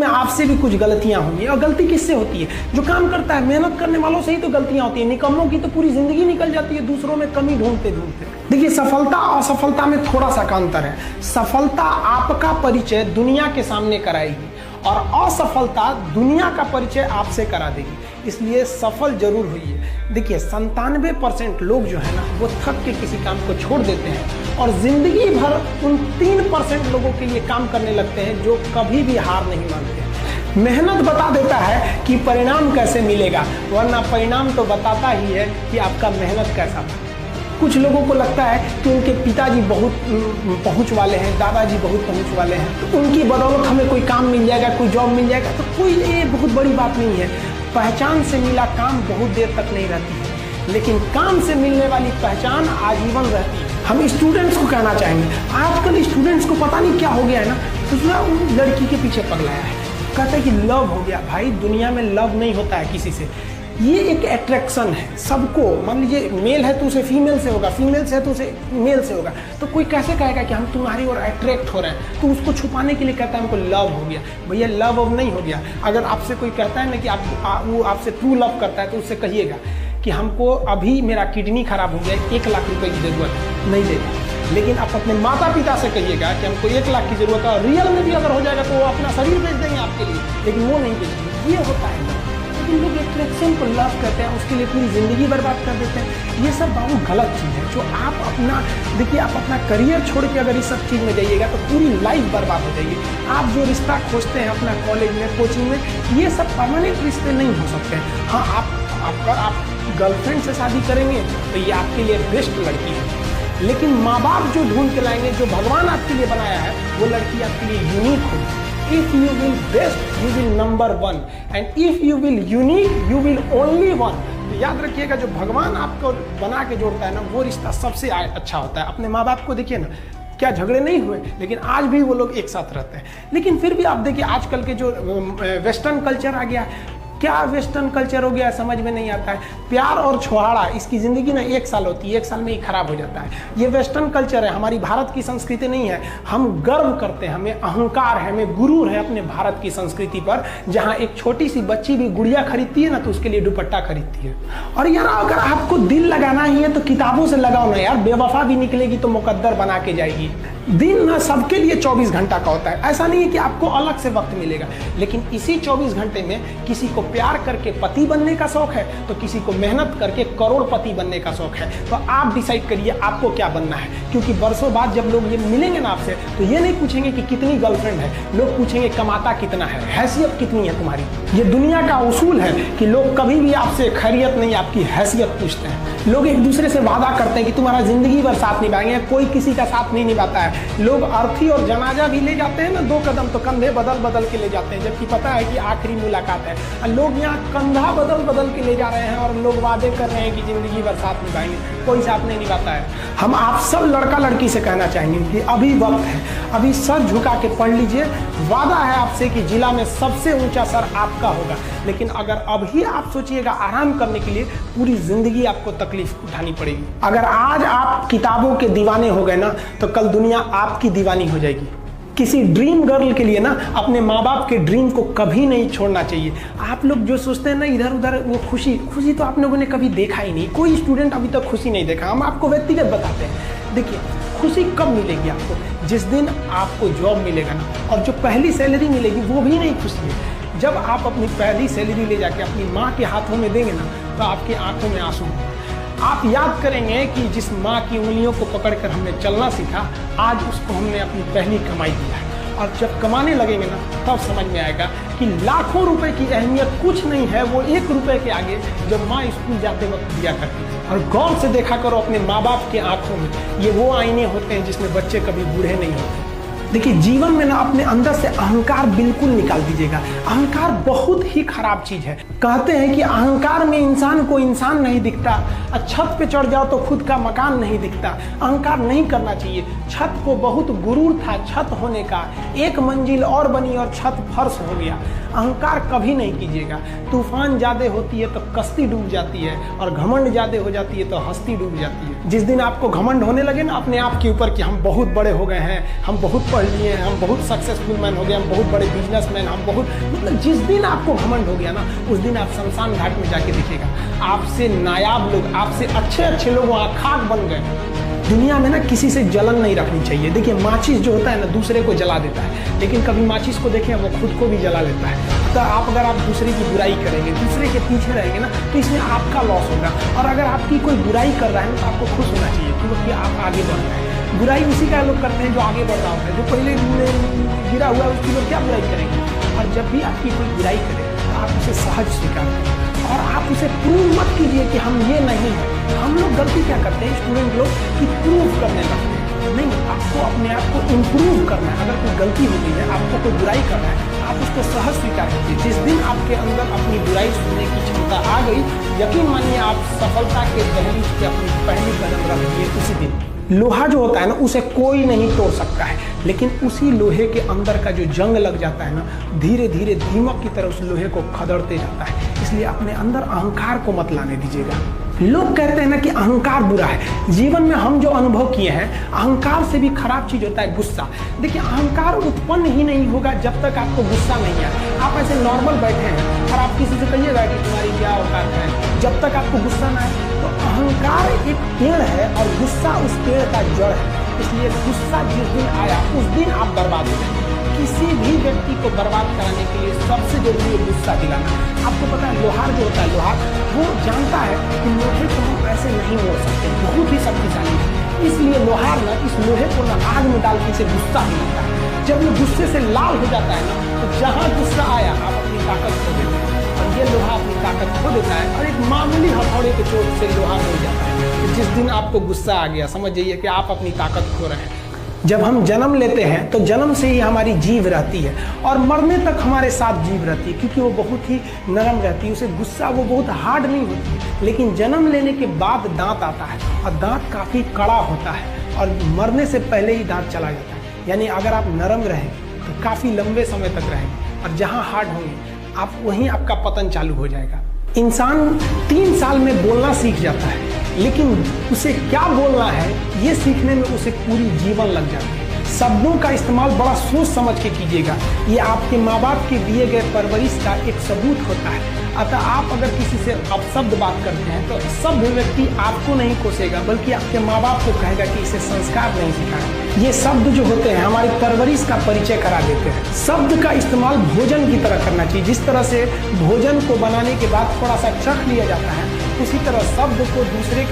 में आपसे भी कुछ गलतियां होंगी। और गलती किससे होती है? जो काम करता है, मेहनत करने वालों से ही तो गलतियां होती है। निकम्मों की तो पूरी जिंदगी निकल जाती है दूसरों में कमी ढूंढते ढूंढते। देखिए, सफलता और असफलता में थोड़ा सा का अंतर है। सफलता आपका परिचय दुनिया के सामने कराएगी और असफलता दुनिया का परिचय आपसे करा देगी। इसलिए सफल जरूर होइए। देखिए, 97% लोग जो है ना, वो थक के किसी काम को छोड़ देते हैं और जिंदगी भर उन 3% लोगों के लिए काम करने लगते हैं जो कभी भी हार नहीं मानते। मेहनत बता देता है कि परिणाम कैसे मिलेगा, वरना परिणाम तो बताता ही है कि आपका मेहनत कैसा था। कुछ लोगों को लगता है कि उनके पिताजी बहुत पहुंच वाले हैं, दादाजी बहुत पहुंच वाले हैं, तो उनकी बदौलत हमें कोई काम मिल जाएगा, कोई जॉब मिल जाएगा। तो कोई ये बहुत बड़ी बात नहीं है। पहचान से मिला काम बहुत देर तक नहीं रहती है, लेकिन काम से मिलने वाली पहचान आजीवन रहती है। हम स्टूडेंट्स को कहना चाहेंगे, आजकल स्टूडेंट्स को पता नहीं क्या हो गया है ना, दूसरा लड़की के पीछे पगलाया है, कहता है कि लव हो गया। भाई, दुनिया में लव नहीं होता है किसी से। ये एक अट्रैक्शन है सबको। मान लीजिए मेल है तो उसे फीमेल से होगा, फीमेल से है तो उसे मेल से होगा। तो कोई कैसे कहेगा कि हम तुम्हारी ओर अट्रैक्ट हो रहे हैं? तो उसको छुपाने के लिए कहता है हमको लव हो गया। भैया, लव अब नहीं हो गया। अगर आपसे कोई कहता है ना कि वो आपसे ट्रू लव करता है, तो उससे कहिएगा कि हमको अभी मेरा किडनी खराब हो गया, 1 लाख रुपए की जरूरत है, नहीं देगा। लेकिन आप अपने माता पिता से कहिएगा कि हमको 1 लाख की जरूरत है, और रियल में भी अगर हो जाएगा तो वो अपना शरीर बेच देंगे आपके लिए, लेकिन वो नहीं बेचेंगे। ये होता है। लेकिन लोग अट्रैक्शन को लव करते हैं, उसके लिए पूरी जिंदगी बर्बाद कर देते हैं। ये सब बाबू गलत चीज़ है। जो आप अपना देखिए, आप अपना करियर छोड़ के अगर इस सब चीज़ में जाइएगा तो पूरी लाइफ बर्बाद हो जाएगी। आप जो रिश्ता खोजते हैं अपना कॉलेज में, कोचिंग में, ये सब परमानेंट रिश्ते नहीं हो सकते हैं। हाँ, आप गर्लफ्रेंड से शादी करेंगे तो ये आपके लिए बेस्ट लड़की है, लेकिन माँ बाप जो ढूंढ के लाएंगे, जो भगवान आपके लिए बनाया है, वो लड़की आपके लिए यूनिक होगी। If you will best, you will number 1, and if you will unique, you will only one। तो याद रखिएगा, जो भगवान आपको बना के जोड़ता है ना, वो रिश्ता सबसे अच्छा होता है। अपने माँ बाप को देखिए ना, क्या झगड़े नहीं हुए, लेकिन आज भी वो लोग एक साथ रहते हैं। लेकिन फिर भी आप देखिए, आजकल के जो वेस्टर्न कल्चर आ गया, क्या वेस्टर्न कल्चर हो गया समझ में नहीं आता है। प्यार और छुहाड़ा, इसकी ज़िंदगी ना 1 साल होती है, 1 साल में ही खराब हो जाता है। ये वेस्टर्न कल्चर है, हमारी भारत की संस्कृति नहीं है। हम गर्व करते हैं, हमें अहंकार है, हमें गुरूर है अपने भारत की संस्कृति पर। जहाँ एक छोटी सी बच्ची भी गुड़िया खरीदती है ना, तो उसके लिए दुपट्टा खरीदती है। और यार, अगर आपको दिल लगाना ही है तो किताबों से लगाओ ना यार। बेवफा भी निकलेगी तो मुकद्दर बना के जाएगी। दिन ना सबके लिए 24 घंटा का होता है। ऐसा नहीं है कि आपको अलग से वक्त मिलेगा, लेकिन इसी 24 घंटे में किसी को प्यार करके पति बनने का शौक है, तो किसी को मेहनत करके करोड़पति बनने का शौक है। तो आप डिसाइड करिए आपको क्या बनना है। क्योंकि बरसों बाद जब लोग ये मिलेंगे ना आपसे, तो ये नहीं पूछेंगे कि कितनी गर्लफ्रेंड है, लोग पूछेंगे कमाता कितना है, हैसियत कितनी है तुम्हारी। ये दुनिया का उसूल है कि लोग कभी भी आपसे खैरियत नहीं, आपकी हैसियत पूछते हैं। लोग एक दूसरे से वादा करते हैं कि तुम्हारा जिंदगी भर साथ निभाएंगे, कोई किसी का साथ नहीं निभाता है। लोग अर्थी और जनाजा भी ले जाते हैं ना 2 कदम, तो कंधे बदल बदल के ले जाते हैं, जबकि पता है कि आखिरी मुलाकात है। और लोग यहाँ कंधा बदल बदल के ले जा रहे हैं और लोग वादे कर रहे हैं कि जिंदगी भर साथ निभाएंगे, कोई साथ नहीं निभाता है। हम आप सब लड़का लड़की से कहना चाहेंगे कि अभी वक्त है, अभी सर झुका के पढ़ लीजिए। वादा है आपसे कि जिला में सबसे ऊंचा सर आपका होगा। लेकिन अगर अभी आप सोचिएगा आराम करने के लिए, पूरी जिंदगी आपको तकलीफ उठानी पड़ेगी। अगर आज आप किताबों के दीवाने हो गए ना, तो कल दुनिया आपकी दीवानी हो जाएगी। किसी ड्रीम गर्ल के लिए ना अपने माँ बाप के ड्रीम को कभी नहीं छोड़ना चाहिए। आप लोग जो सोचते हैं ना इधर उधर, वो खुशी तो आप लोगों ने कभी देखा ही नहीं। कोई स्टूडेंट अभी तक खुशी नहीं देखा। हम आपको व्यक्तिगत बताते हैं। देखिए, खुशी कब मिलेगी आपको? जिस दिन आपको जॉब मिलेगा ना, और जो पहली सैलरी मिलेगी वो भी नहीं खुशी है। जब आप अपनी पहली सैलरी ले जाके अपनी माँ के हाथों में देंगे ना, तो आपकी आंखों में आंसू। आप याद करेंगे कि जिस माँ की उंगलियों को पकड़कर हमने चलना सीखा, आज उसको हमने अपनी पहली कमाई दिया है। और जब कमाने लगेंगे ना, तब समझ में आएगा कि लाखों रुपए की अहमियत कुछ नहीं है, वो 1 रुपए के आगे जब माँ स्कूल जाते वक्त दिया करती है। और गौर से देखा करो अपने माँ बाप की आंखों में, ये वो आईने होते हैं जिसमें बच्चे कभी बूढ़े नहीं होते। देखिए, जीवन में ना अपने अंदर से अहंकार बिल्कुल निकाल दीजिएगा। अहंकार बहुत ही खराब चीज है। कहते हैं कि अहंकार में इंसान को इंसान नहीं दिखता, छत पे चढ़ जाओ तो खुद का मकान नहीं दिखता। अहंकार नहीं करना चाहिए। छत को बहुत गुरूर था छत होने का, 1 मंजिल और बनी और छत फर्श हो गया। अहंकार कभी नहीं कीजिएगा। तूफान ज्यादा होती है तो कश्ती डूब जाती है, और घमंड ज्यादा हो जाती है तो हस्ती डूब जाती है। जिस दिन आपको घमंड होने लगे ना अपने आप के ऊपर कि हम बहुत बड़े हो गए हैं, हम बहुत पढ़ लिए हैं, हम बहुत सक्सेसफुल मैन हो गए, हम बहुत बड़े बिजनेसमैन, हम बहुत, मतलब जिस दिन आपको घमंड हो गया ना, उस दिन आप शमशान घाट में जाके देखिएगा, आपसे नायाब लोग, आपसे अच्छे अच्छे लोग वहाँ खाक बन गए। दुनिया में ना किसी से जलन नहीं रखनी चाहिए। देखिए माचिस जो होता है ना, दूसरे को जला देता है, लेकिन कभी माचिस को देखें वो खुद को भी जला लेता है। तो अगर आप दूसरे की बुराई करेंगे, दूसरे के पीछे रहेंगे ना, तो इसमें आपका लॉस होगा। और अगर आपकी कोई बुराई कर रहा है ना, तो आपको खुश होना चाहिए, क्योंकि आप आगे बढ़ रहे हैं। बुराई उसी का लोग करते हैं जो आगे बढ़ रहा होता है, जो पहले गिरा हुआ है उसकी लोग क्या बुराई करेंगे। और जब भी आपकी कोई बुराई करे तो आप उसे सहज स्वीकार करें, और आप उसे प्रूव मत कीजिए कि हम ये नहीं हैं। हम लोग गलती क्या करते हैं स्टूडेंट लोग, कि प्रूव करने लगते हैं। नहीं, आपको अपने आप को इम्प्रूव करना है। अगर कोई गलती हो गई है, आपको कोई बुराई करना है, आप उसको सहज स्वीकार कीजिए। जिस दिन आपके अंदर अपनी बुराई सुनने की क्षमता आ गई, यकीन मानिए आप सफलता के दहलीज पे अपनी पहली कदम रख दिए उसी दिन। लोहा जो होता है ना, उसे कोई नहीं तोड़ सकता है, लेकिन उसी लोहे के अंदर का जो जंग लग जाता है ना, धीरे धीरे दीमक की तरह उस लोहे को खदड़ते जाता है। इसलिए अपने अंदर अहंकार को मत लाने दीजिएगा। लोग कहते हैं ना कि अहंकार बुरा है। जीवन में हम जो अनुभव किए हैं, अहंकार से भी खराब चीज होता है गुस्सा। देखिए अहंकार उत्पन्न ही नहीं होगा जब तक आपको गुस्सा नहीं आए। आप ऐसे नॉर्मल बैठे हैं और आप किसी से कहिएगा कि तुम्हारी क्या औकात है, जब तक आपको गुस्सा ना आए। तो अहंकार एक पेड़ है और गुस्सा उस पेड़ का जड़ है। इसलिए गुस्सा जिस दिन आया उस दिन आप बर्बाद हो जाएंगे। किसी भी व्यक्ति को बर्बाद कराने के लिए सबसे जरूरी है गुस्सा दिलाना। आपको पता है लोहार जो होता है, लोहार वो जानता है कि लोहे को हम ऐसे नहीं मोड़ सकते, बहुत ही शक्तिशाली है। इसलिए लोहार ना इस लोहे को ना आग में डाल के इसे गुस्सा ही लगता है। जब वो गुस्से से लाल हो जाता है ना, तो जहाँ गुस्सा आया आप अपनी ताकत खो देते हैं, और ये लोहा अपनी ताकत खो देता है और एक मामूली हथौड़े के चोट से लोहा हो जाता है। तो जिस दिन आपको गुस्सा आ गया, समझ जाइए कि आप अपनी ताकत खो रहे हैं। जब हम जन्म लेते हैं तो जन्म से ही हमारी जीभ रहती है और मरने तक हमारे साथ जीभ रहती है, क्योंकि वो बहुत ही नरम रहती है, उसे गुस्सा वो बहुत हार्ड नहीं होती है। लेकिन जन्म लेने के बाद दांत आता है और दांत काफ़ी कड़ा होता है और मरने से पहले ही दांत चला जाता है। यानी अगर आप नरम रहेंगे तो काफ़ी लंबे समय तक रहेंगे, और जहाँ हार्ड होंगे आप वहीं आपका पतन चालू हो जाएगा। इंसान 3 साल में बोलना सीख जाता है, लेकिन उसे क्या बोलना है ये सीखने में उसे पूरी जीवन लग जाती है। शब्दों का इस्तेमाल बड़ा सोच समझ के कीजिएगा। ये आपके माँ बाप के दिए गए परवरिश का एक सबूत होता है। अतः आप अगर किसी से अपशब्द बात करते हैं तो सब व्यक्ति आपको नहीं कोसेगा, बल्कि आपके माँ बाप को कहेगा कि इसे संस्कार नहीं सिखाया। ये शब्द जो होते हैं हमारी परवरिश का परिचय करा देते हैं। शब्द का इस्तेमाल भोजन की तरह करना चाहिए। जिस तरह से भोजन को बनाने के बाद थोड़ा सा चख लिया जाता है, उसी तरह शब्द को दूसरे के